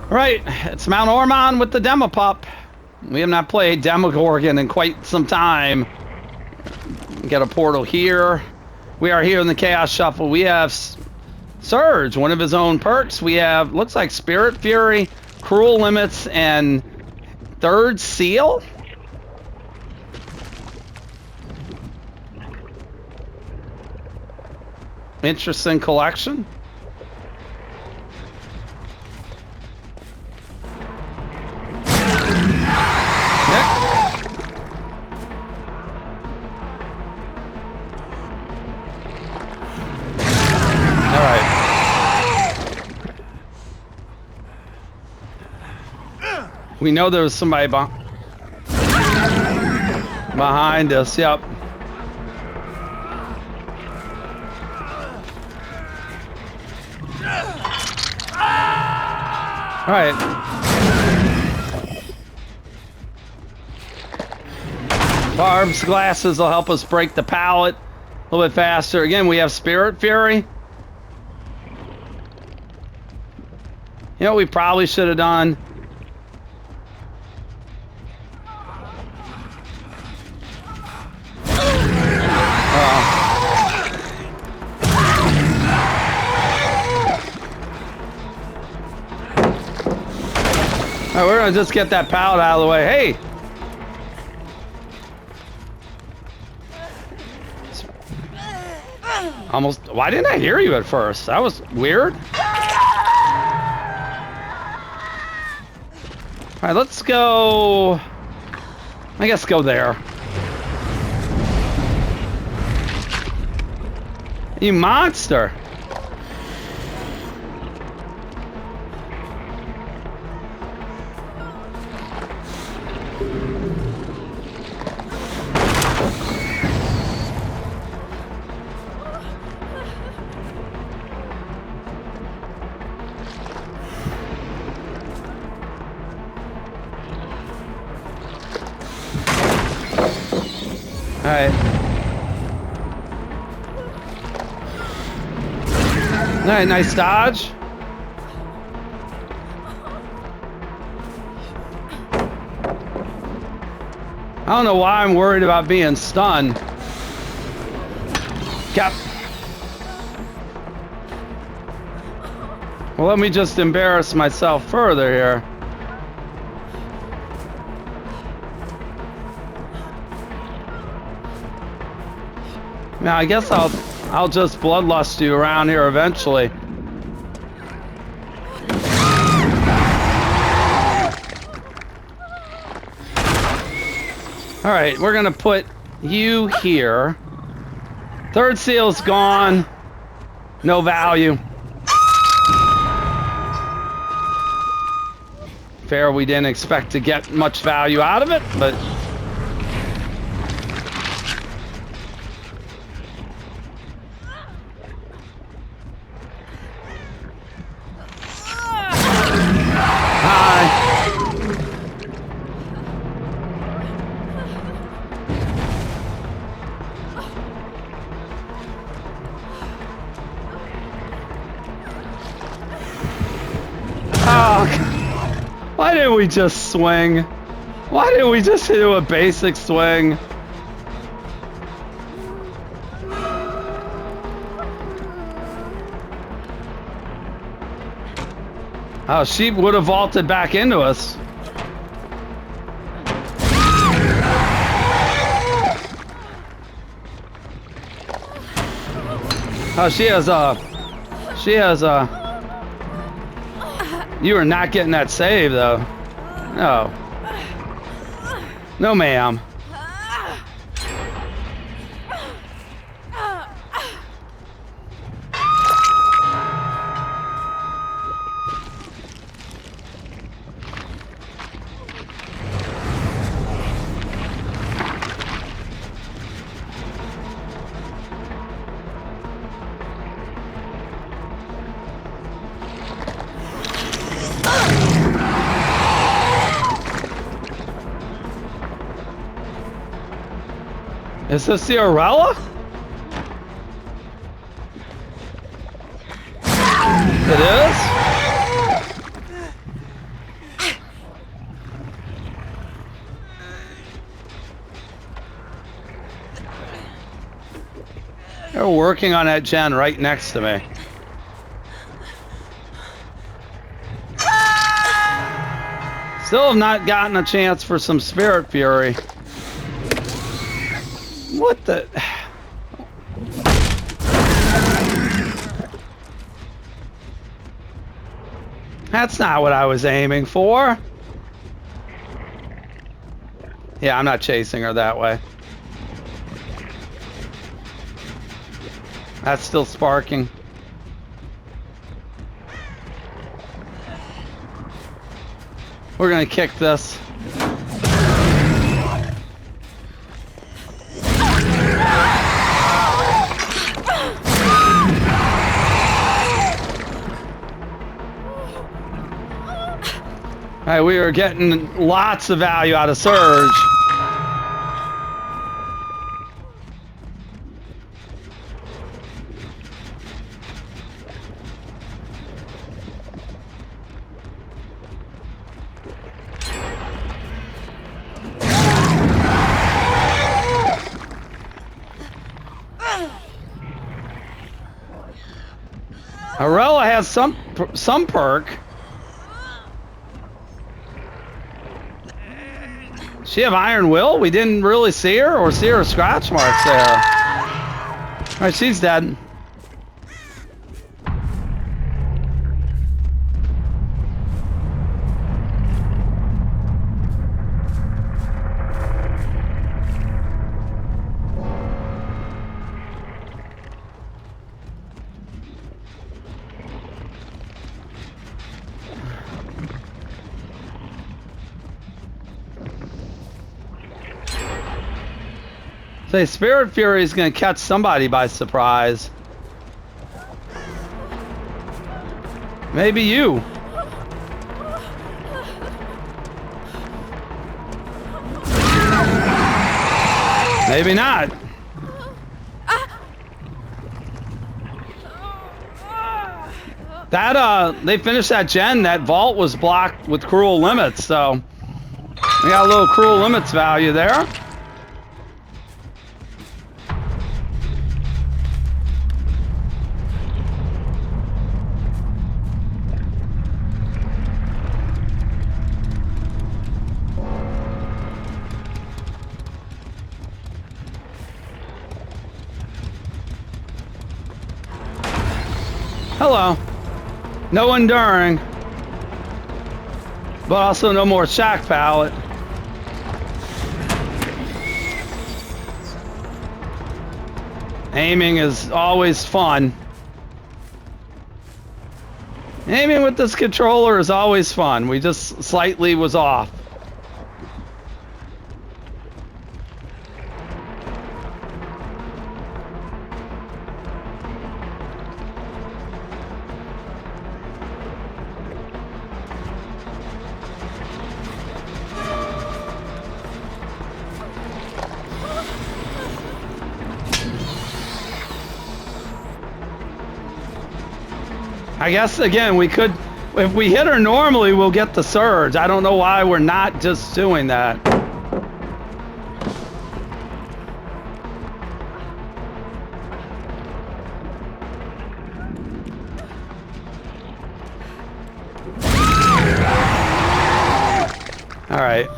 Right, it's Mount Ormond with the DemoPup. We have not played Demogorgon in quite some time. Get a portal here. We are here in the Chaos Shuffle. We have Surge, one of his own perks. We have, looks like Spirit Fury, Cruel Limits, and Third Seal. Interesting collection. We know there was somebody behind us, yep. Alright. Barb's glasses will help us break the pallet a little bit faster. Again, we have Spirit Fury. You know what we probably should have done? Alright, we're gonna just get that pallet out of the way. Hey! Almost. Why didn't I hear you at first? That was weird. Alright, let's go. I guess go there. You monster! Alright. Alright, nice dodge. I don't know why I'm worried about being stunned. Cap. Well, let me just embarrass myself further here. Now, I guess I'll just bloodlust you around here eventually. All right, we're gonna put you here. Third seal's gone. No value. Fair, we didn't expect to get much value out of it, but why didn't we just swing? Why didn't we just do a basic swing? Oh, she would have vaulted back into us. Oh, she has a... You are not getting that save, though. No. No, ma'am. Is this the Arella? It is? They're working on that gen right next to me. Still have not gotten a chance for some Spirit Fury. What the... That's not what I was aiming for. Yeah, I'm not chasing her that way. That's still sparking. We're gonna kick this. All right, we are getting lots of value out of Surge. Arella has some perk. She have Iron Will? We didn't really see her or see her scratch marks there. Alright, she's dead. Say, Spirit Fury is going to catch somebody by surprise. Maybe you. Maybe not. That, they finished that gen. That vault was blocked with Cruel Limits, so we got a little Cruel Limits value there. Hello. No enduring. But also no more shock pallet. Aiming is always fun. Aiming with this controller is always fun. We just slightly was off. I guess, again, we could, if we hit her normally, we'll get the surge. I don't know why we're not just doing that. All right.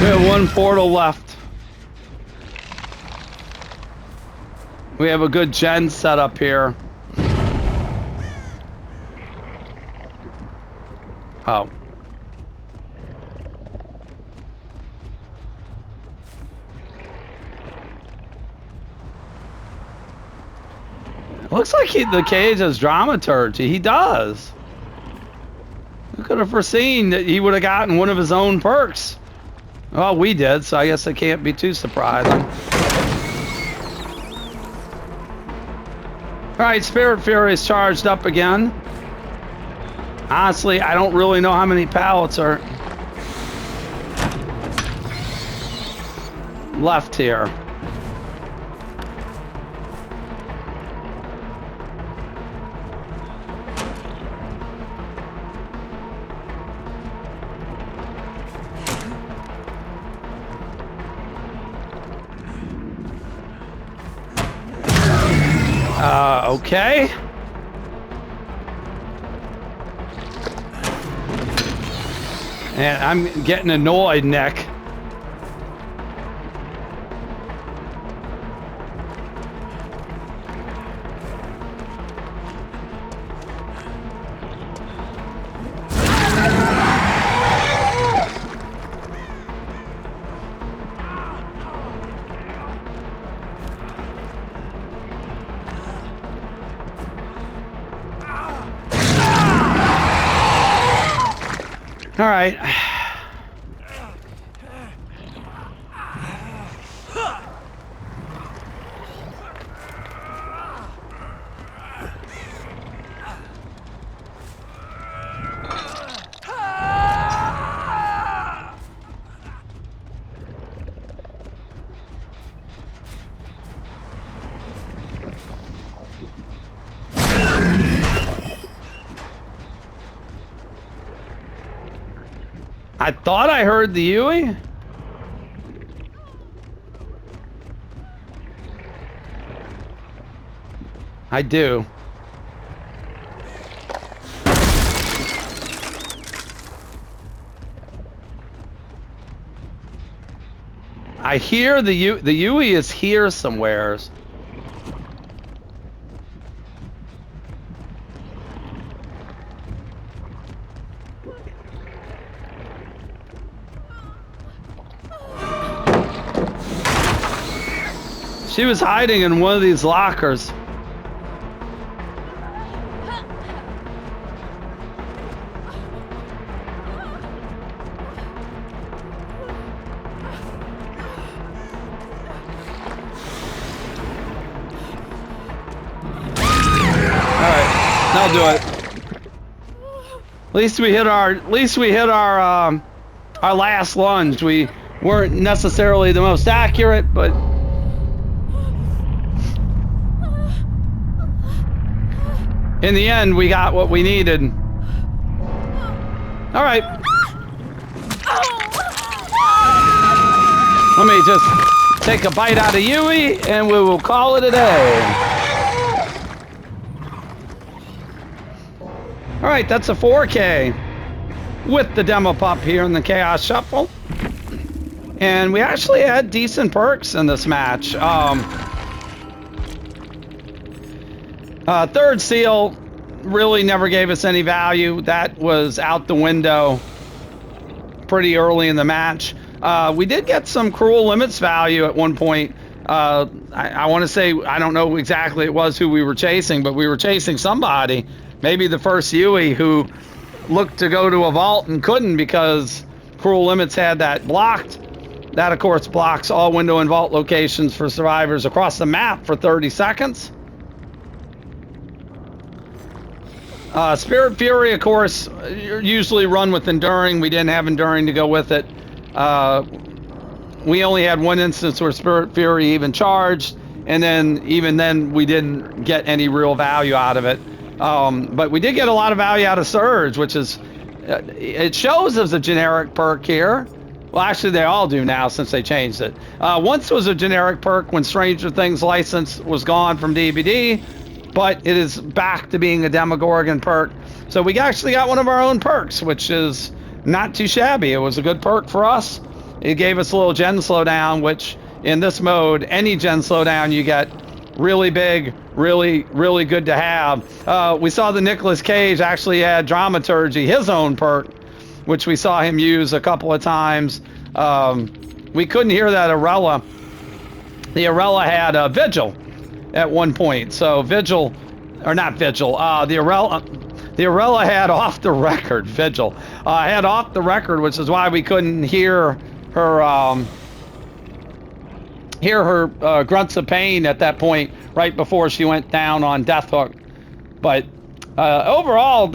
We have one portal left. We have a good gen set up here. Oh. Looks like the cage has dramaturgy. He does. Who could have foreseen that he would have gotten one of his own perks? Well, we did, so I guess it can't be too surprising. Alright, Spirit Fury is charged up again. Honestly, I don't really know how many pallets are left here. Okay. And I'm getting annoyed, Nick. All right. I thought I heard the Yui. I do. I hear the Yui is here somewheres. She was hiding in one of these lockers. I'll do it. At least we hit our last lunge. We weren't necessarily the most accurate, but in the end we got what we needed. All right. Let me just take a bite out of Yui and we will call it a day. All right, that's a 4K with the DemoPup here in the Chaos Shuffle. And we actually had decent perks in this match. Third seal really never gave us any value. That was out the window pretty early in the match. We did get some Cruel Limits value at one point. I want to say, I don't know exactly it was who we were chasing, but we were chasing somebody. Maybe the first Yui who looked to go to a vault and couldn't because Cruel Limits had that blocked. That, of course, blocks all window and vault locations for survivors across the map for 30 seconds. Spirit Fury, of course, usually run with Enduring. We didn't have Enduring to go with it. We only had one instance where Spirit Fury even charged, and then even then we didn't get any real value out of it. But we did get a lot of value out of Surge, which is, it shows as a generic perk here. Well, actually, they all do now since they changed it. Once was a generic perk when Stranger Things license was gone from DBD, but it is back to being a Demogorgon perk. So we actually got one of our own perks, which is not too shabby. It was a good perk for us. It gave us a little gen slowdown, which in this mode, any gen slowdown you get really big, really good to have. We saw the Nicolas Cage actually had Dramaturgy, his own perk, which we saw him use a couple of times. We couldn't hear that Arella. The Arella had Vigil at one point. So Vigil, or not Vigil, the Arella had off the record, Vigil, had off the record, which is why we couldn't hear her hear her grunts of pain at that point right before she went down on Death Hook. But overall,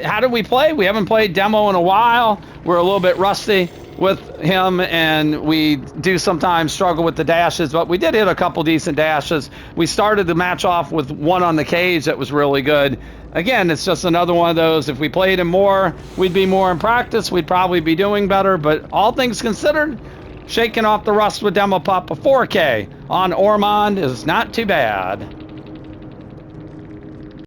how did we play? We haven't played Demo in a while. We're a little bit rusty with him, and we do sometimes struggle with the dashes, but we did hit a couple decent dashes. We started the match off with one on the cage that was really good. Again, it's just another one of those. If we played him more, we'd be more in practice. We'd probably be doing better, but all things considered, shaking off the rust with DemoPup, a 4K on Ormond is not too bad.